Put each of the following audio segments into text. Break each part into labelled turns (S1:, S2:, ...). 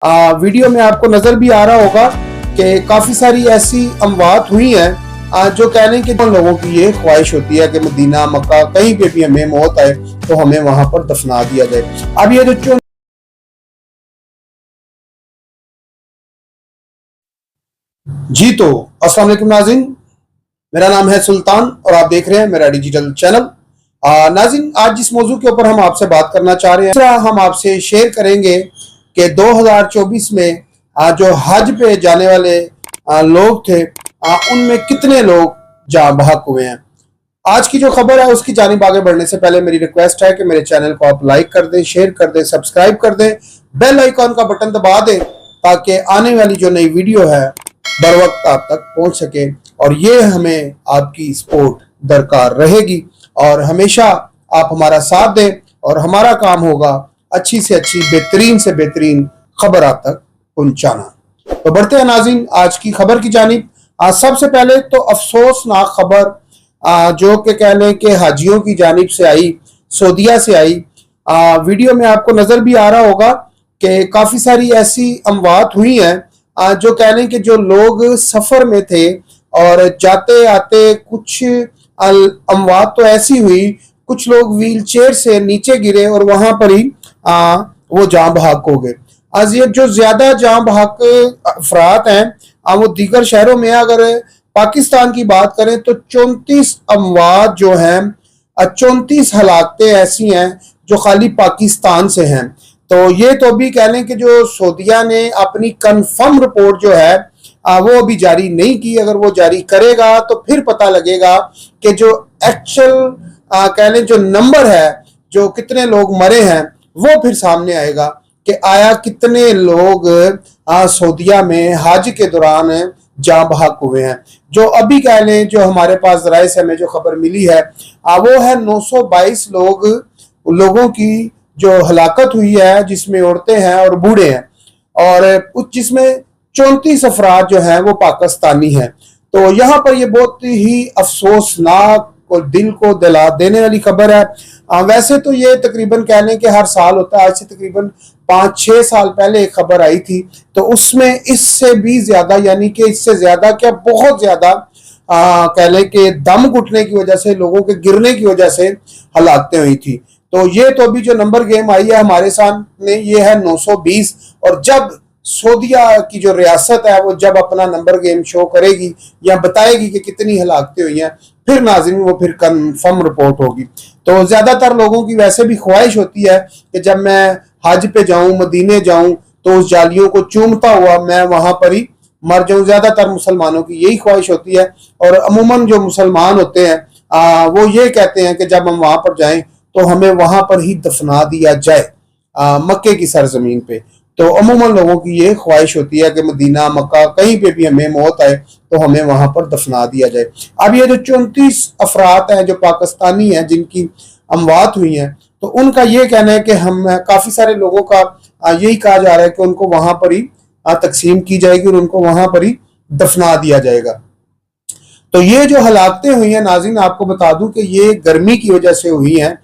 S1: Video में आपको नजर भी आ रहा होगा कि काफी सारी ऐसी अमवात हुई हैं जो कहने के लोगों की ये ख्वाहिश होती है कि मदीना मक्का कहीं पे भी हमें मौत आए तो हमें वहां पर दफना दिया जाए। अब ये जो जी तो अस्सलाम वालेकुम नाज़रीन, मेरा नाम है सुल्तान और आप देख रहे हैं मेरा डिजिटल चैनल। नाज़रीन, आज जिस मौजू के ऊपर हम आपसे बात करना चाह रहे हैं हम आपसे शेयर करेंगे कि 2024 में जो हज पे जाने वाले लोग थे उनमें कितने लोग जाँ बहक हुए हैं। आज की जो खबर है उसकी जानिब आगे बढ़ने से पहले मेरी रिक्वेस्ट है कि मेरे चैनल को आप लाइक कर दें, शेयर कर दें, सब्सक्राइब कर दें, बेल आइकॉन का बटन दबा दें ताकि आने वाली जो नई वीडियो है बर वक्त आप तक पहुंच सके। और ये हमें आपकी सपोर्ट दरकार रहेगी और हमेशा आप हमारा साथ दें और हमारा काम होगा अच्छी से अच्छी बेहतरीन से बेहतरीन खबर आप तक पहुंचाना। तो बढ़ते हैं नाज़रीन आज की खबर की जानिब। सबसे पहले तो अफसोसनाक खबर जो कि कह लें कि हाजियों की जानिब से आई, सऊदीया से आई। वीडियो में आपको नजर भी आ रहा होगा कि काफी सारी ऐसी अमवात हुई हैं जो कह लें कि जो लोग सफर में थे और जाते आते कुछ अमवात तो ऐसी हुई, कुछ लोग व्हील चेयर से नीचे गिरे और वहां पर ही वो जाँ बहक हो गए। आज ये जो ज्यादा जाँ बहक अफराद हैं वो दीगर शहरों में, अगर पाकिस्तान की बात करें तो 34 अमवात जो हैं, 34 हलाकतें ऐसी हैं जो खाली पाकिस्तान से हैं। तो ये तो भी कह लें कि जो सऊदीया ने अपनी कंफर्म रिपोर्ट जो है वो अभी जारी नहीं की। अगर वो जारी करेगा तो फिर पता लगेगा कि जो एक्चुअल कह लें जो नंबर है, जो कितने लोग मरे हैं, वो फिर सामने आएगा कि आया कितने लोग सऊदीया में हज के दौरान जाँ बहक हुए हैं। जो अभी कह लें जो हमारे पास ज़राए से हमें जो खबर मिली है वो है 922 लोगों की जो हलाकत हुई है, जिसमें औरतें हैं और बूढ़े हैं, और जिसमें 34 अफराद जो हैं वो पाकिस्तानी हैं। तो यहाँ पर ये बहुत ही अफसोसनाक और दिल को दिला देने वाली खबर है। वैसे तो ये तकरीबन कह लें कि हर साल होता है। आज से तकरीबन 5-6 साल पहले एक खबर आई थी, तो उसमें इससे भी ज्यादा, यानी कि इससे ज्यादा क्या बहुत ज्यादा कह लें कि दम घुटने की वजह से, लोगों के गिरने की वजह से हलाकतें हुई थी। तो ये तो अभी जो नंबर गेम आई है हमारे सामने ये है 920। और जब सऊदीया की जो रियासत है वो जब अपना नंबर गेम शो करेगी या बताएगी कि कितनी हलाकतें हुई हैं, फिर नाज़रीन वो फिर कंफर्म रिपोर्ट होगी। तो ज्यादातर लोगों की वैसे भी ख्वाहिश होती है कि जब मैं हज पे जाऊं, मदीने जाऊं, तो उस जालियों को चूमता हुआ मैं वहां पर ही मर जाऊं। ज्यादातर मुसलमानों की यही ख्वाहिश होती है। और अमूमन जो मुसलमान होते हैं वो ये कहते हैं कि जब हम वहां पर जाएं तो हमें वहां पर ही दफना दिया जाए मक्के की सरजमीन पे। तो अमूमन लोगों की ये ख्वाहिश होती है कि मदीना मक्का कहीं पे भी हमें मौत आए तो हमें वहां पर दफना दिया जाए। अब ये जो 34 अफराद हैं जो पाकिस्तानी हैं जिनकी अमवात हुई हैं, तो उनका ये कहना है कि हम काफी सारे लोगों का यही कहा जा रहा है कि उनको वहां पर ही तकसीम की जाएगी और उनको वहां पर ही दफना दिया जाएगा। तो ये जो हलाकतें हुई हैं नाज़रीन, आपको बता दूं कि ये गर्मी की वजह से हुई हैं।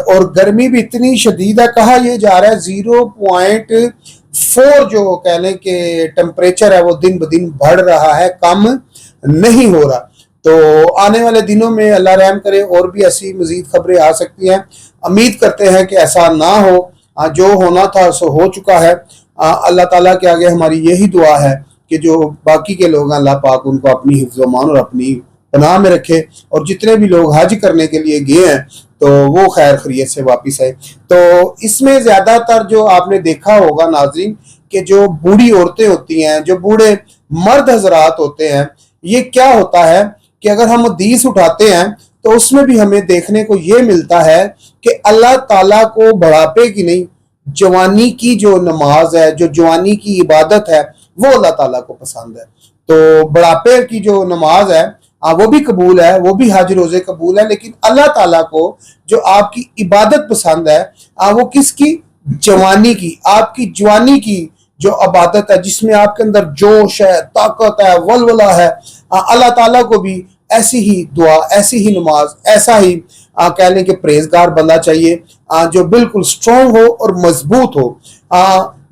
S1: और गर्मी भी इतनी शदीद है, कहा यह जा रहा है 0.4 जो कह लें कि टेम्परेचर है वो दिन ब दिन बढ़ रहा है, कम नहीं हो रहा। तो आने वाले दिनों में अल्लाह रहम करे और भी ऐसी मजीद खबरें आ सकती हैं। उम्मीद करते हैं कि ऐसा ना हो। जो होना था सो हो चुका है। अल्लाह ताला के आगे हमारी यही दुआ है कि जो बाकी के लोग अल्लाह पाक उनको अपनी हिफ्ज़ व मान और अपनी पनाह में रखे, और जितने भी लोग हज करने के लिए गए हैं तो वो खैर खैरियत से वापस आए। तो इसमें ज्यादातर जो आपने देखा होगा नाज़रीन कि जो बूढ़ी औरतें होती हैं, जो बूढ़े मर्द हजरात होते हैं, ये क्या होता है कि अगर हम हदीस उठाते हैं तो उसमें भी हमें देखने को ये मिलता है कि अल्लाह ताला को बुढ़ापे की नहीं, जवानी की जो नमाज है, जो जवानी की इबादत है, वो अल्लाह ताला को पसंद है। तो बुढ़ापे की जो नमाज है वो भी कबूल है, वो भी हज रोजे कबूल है, लेकिन अल्लाह ताला को जो आपकी इबादत पसंद है वो किसकी? जवानी की, आपकी जवानी की जो इबादत है, जिसमें आपके अंदर जोश है, ताकत है, वलवला है। अल्लाह ताला को भी ऐसी ही दुआ, ऐसी ही नमाज, ऐसा ही कह लें कि परहेजगार बंदा चाहिए जो बिल्कुल स्ट्रॉन्ग हो और मजबूत हो।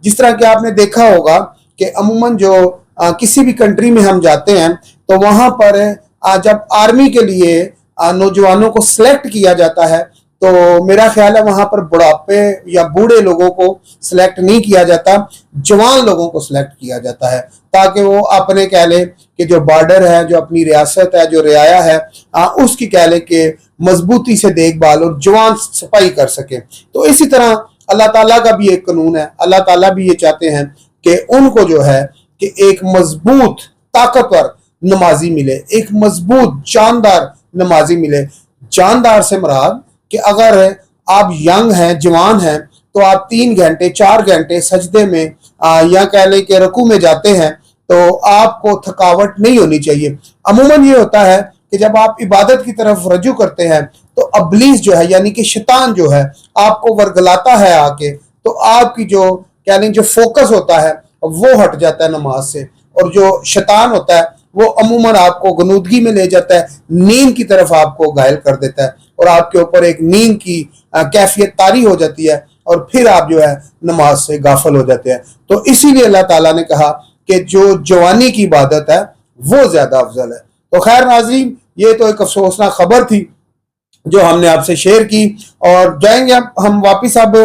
S1: जिस तरह कि आपने देखा होगा कि अमूमन जो किसी भी कंट्री में हम जाते हैं तो वहाँ पर जब आर्मी के लिए नौजवानों को सिलेक्ट किया जाता है तो मेरा ख्याल है वहाँ पर बुढ़ापे या बूढ़े लोगों को सिलेक्ट नहीं किया जाता, जवान लोगों को सिलेक्ट किया जाता है, ताकि वो अपने कह ले कि जो बॉर्डर है, जो अपनी रियासत है, जो रियाया है, उसकी कह ले कि मजबूती से देखभाल और जवान सफाई कर सके। तो इसी तरह अल्लाह ताला का भी एक कानून है। अल्लाह ताला भी ये चाहते हैं कि उनको जो है कि एक मजबूत ताकतवर नमाजी मिले, एक मजबूत जानदार नमाजी मिले। जानदार से मुराद कि अगर आप यंग हैं, जवान हैं, तो आप 3 घंटे 4 घंटे सजदे में या कह लें कि रुकू में जाते हैं तो आपको थकावट नहीं होनी चाहिए। अमूमन ये होता है कि जब आप इबादत की तरफ रजू करते हैं तो इब्लीस जो है यानी कि शैतान जो है आपको वर्गलाता है आके, तो आपकी जो कह लें जो फोकस होता है वो हट जाता है नमाज से, और जो शैतान होता है वो अमूमन आपको गनूदगी में ले जाता है, नींद की तरफ आपको घायल कर देता है और आपके ऊपर एक नींद की कैफियत तारी हो जाती है और फिर आप जो है नमाज से गाफिल हो जाते हैं। तो इसीलिए अल्लाह ताला ने कहा कि जो जवानी की इबादत है वो ज्यादा अफजल है। तो खैर नाज़रीन, ये तो एक अफसोसनाक खबर थी जो हमने आपसे शेयर की, और जाएंगे हम वापिस अब